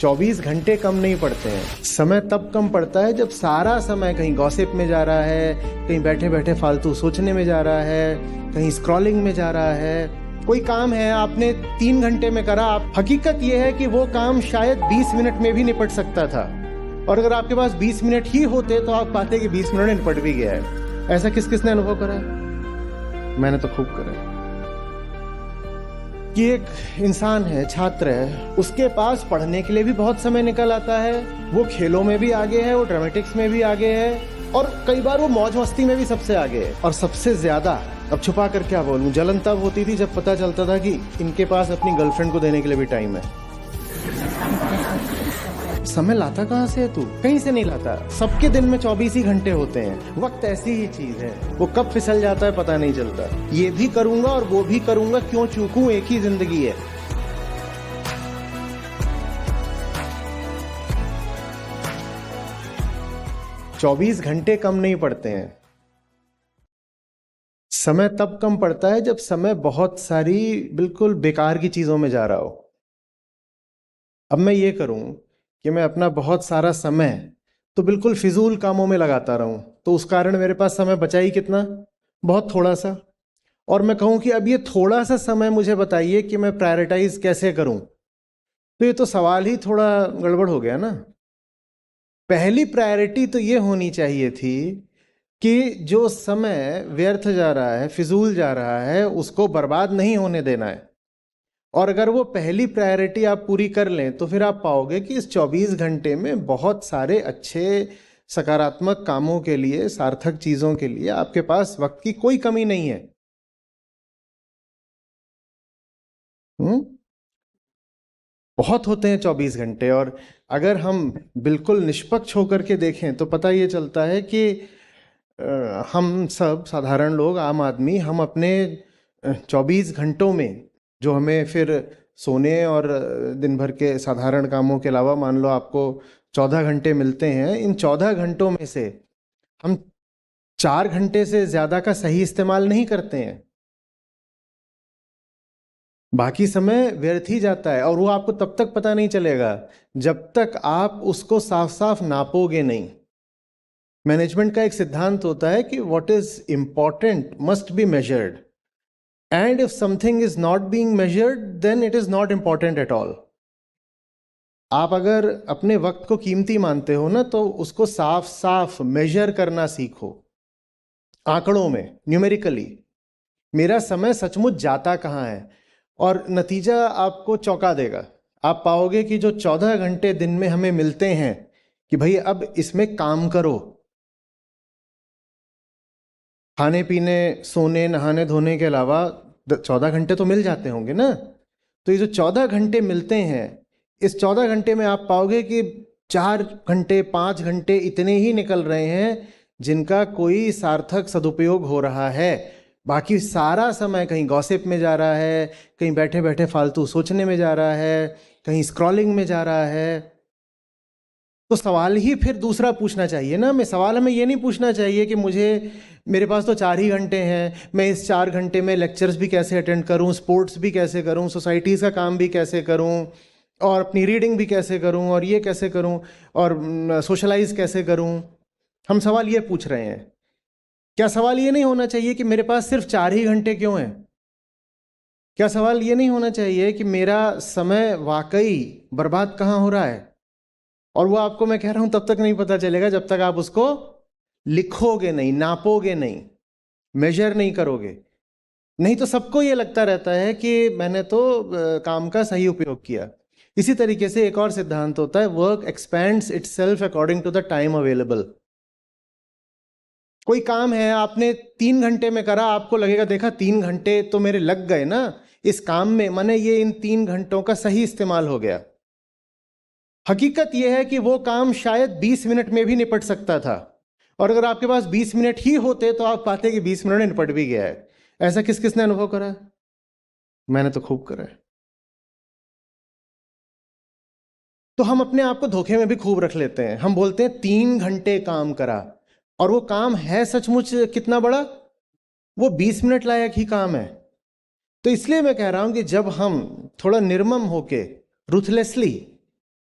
24 घंटे कम नहीं पड़ते हैं। समय तब कम पड़ता है जब सारा समय कहीं गॉसिप में जा रहा है, कहीं बैठे बैठे फालतू सोचने में जा रहा है, कहीं स्क्रॉलिंग में जा रहा है। कोई काम है आपने 3 घंटे में करा, हकीकत यह है कि वो काम शायद 20 मिनट में भी निपट सकता था, और अगर आपके पास 20 मिनट ही होते तो आप पाते कि 20 मिनट में निपट भी गया है। ऐसा किस किसने अनुभव करा है? मैंने तो खूब करा है कि एक इंसान है, छात्र है, उसके पास पढ़ने के लिए भी बहुत समय निकल आता है, वो खेलों में भी आगे है, वो ड्रामेटिक्स में भी आगे है, और कई बार वो मौज मस्ती में भी सबसे आगे है। और सबसे ज्यादा, अब छुपा कर क्या बोलूं, जलन तब होती थी जब पता चलता था कि इनके पास अपनी गर्लफ्रेंड को देने के लिए भी टाइम है। समय लाता कहां से है तू? कहीं से नहीं लाता। सबके दिन में 24 ही घंटे होते हैं। वक्त ऐसी ही चीज है, वो कब फिसल जाता है पता नहीं चलता। ये भी करूंगा और वो भी करूंगा, क्यों चूकूं, एक ही जिंदगी है। चौबीस घंटे कम नहीं पड़ते हैं। समय तब कम पड़ता है जब समय बहुत सारी बिल्कुल बेकार की चीजों में जा रहा हो। अब मैं ये करूं कि मैं अपना बहुत सारा समय तो बिल्कुल फिजूल कामों में लगाता रहूं, तो उस कारण मेरे पास समय बचा ही कितना? बहुत थोड़ा सा। और मैं कहूं कि अब ये थोड़ा सा समय मुझे बताइए कि मैं प्रायोरिटाइज कैसे करूं, तो ये तो सवाल ही थोड़ा गड़बड़ हो गया ना। पहली प्रायोरिटी तो ये होनी चाहिए थी कि जो समय व्यर्थ जा रहा है, फिजूल जा रहा है, उसको बर्बाद नहीं होने देना है। और अगर वो पहली प्रायोरिटी आप पूरी कर लें तो फिर आप पाओगे कि इस 24 घंटे में बहुत सारे अच्छे सकारात्मक कामों के लिए, सार्थक चीजों के लिए आपके पास वक्त की कोई कमी नहीं है। बहुत होते हैं 24 घंटे। और अगर हम बिल्कुल निष्पक्ष होकर के देखें तो पता ये चलता है कि हम सब साधारण लोग, आम आदमी, हम अपने 24 घंटों में जो हमें फिर सोने और दिन भर के साधारण कामों के अलावा मान लो आपको 14 घंटे मिलते हैं, इन 14 घंटों में से हम 4 घंटे से ज्यादा का सही इस्तेमाल नहीं करते हैं। बाकी समय व्यर्थ ही जाता है, और वो आपको तब तक पता नहीं चलेगा जब तक आप उसको साफ साफ नापोगे नहीं। मैनेजमेंट का एक सिद्धांत होता है कि what is important must be measured, and if something is not being measured then it is not important at all. आप अगर अपने वक्त को कीमती मानते हो ना, तो उसको साफ साफ मेजर करना सीखो, आंकड़ों में, न्यूमेरिकली। मेरा समय सचमुच जाता कहाँ है, और नतीजा आपको चौंका देगा। आप पाओगे कि जो 14 घंटे दिन में हमें मिलते हैं कि भाई अब इसमें काम करो, खाने पीने, सोने, नहाने धोने के अलावा 14 घंटे तो मिल जाते होंगे ना। तो ये जो 14 घंटे मिलते हैं, इस 14 घंटे में आप पाओगे कि 4 घंटे, 5 घंटे इतने ही निकल रहे हैं जिनका कोई सार्थक सदुपयोग हो रहा है। बाकी सारा समय कहीं गॉसिप में जा रहा है, कहीं बैठे बैठे फालतू सोचने में जा रहा है, कहीं स्क्रॉलिंग में जा रहा है। तो सवाल ही फिर दूसरा पूछना चाहिए ना। सवाल हमें ये नहीं पूछना चाहिए कि मेरे पास तो 4 ही घंटे हैं, मैं इस 4 घंटे में लेक्चर्स भी कैसे अटेंड करूं, स्पोर्ट्स भी कैसे करूं, सोसाइटीज़ का काम भी कैसे करूं, और अपनी रीडिंग भी कैसे करूं, और ये कैसे करूं, और सोशलाइज कैसे करूं। हम सवाल ये पूछ रहे हैं। क्या सवाल ये नहीं होना चाहिए कि मेरे पास सिर्फ 4 ही घंटे क्यों हैं? क्या सवाल ये नहीं होना चाहिए कि मेरा समय वाकई बर्बाद कहाँ हो रहा है? और वो आपको मैं कह रहा हूं तब तक नहीं पता चलेगा जब तक आप उसको लिखोगे नहीं, नापोगे नहीं, मेजर नहीं करोगे। नहीं तो सबको ये लगता रहता है कि मैंने तो काम का सही उपयोग किया। इसी तरीके से एक और सिद्धांत होता है, work expands itself according to the time available. कोई काम है आपने 3 घंटे में करा, आपको लगेगा देखा 3 घंटे तो मेरे लग गए ना इस काम में, माने ये इन 3 घंटों का सही इस्तेमाल हो गया। हकीकत यह है कि वो काम शायद 20 मिनट में भी निपट सकता था, और अगर आपके पास 20 मिनट ही होते तो आप पाते कि 20 मिनट में निपट भी गया है। ऐसा किस किसने अनुभव करा है? मैंने तो खूब करा है। तो हम अपने आप को धोखे में भी खूब रख लेते हैं। हम बोलते हैं 3 घंटे काम करा, और वो काम है सचमुच कितना बड़ा? वो 20 मिनट लायक ही काम है। तो इसलिए मैं कह रहा हूं कि जब हम थोड़ा निर्मम होके, रुथलेसली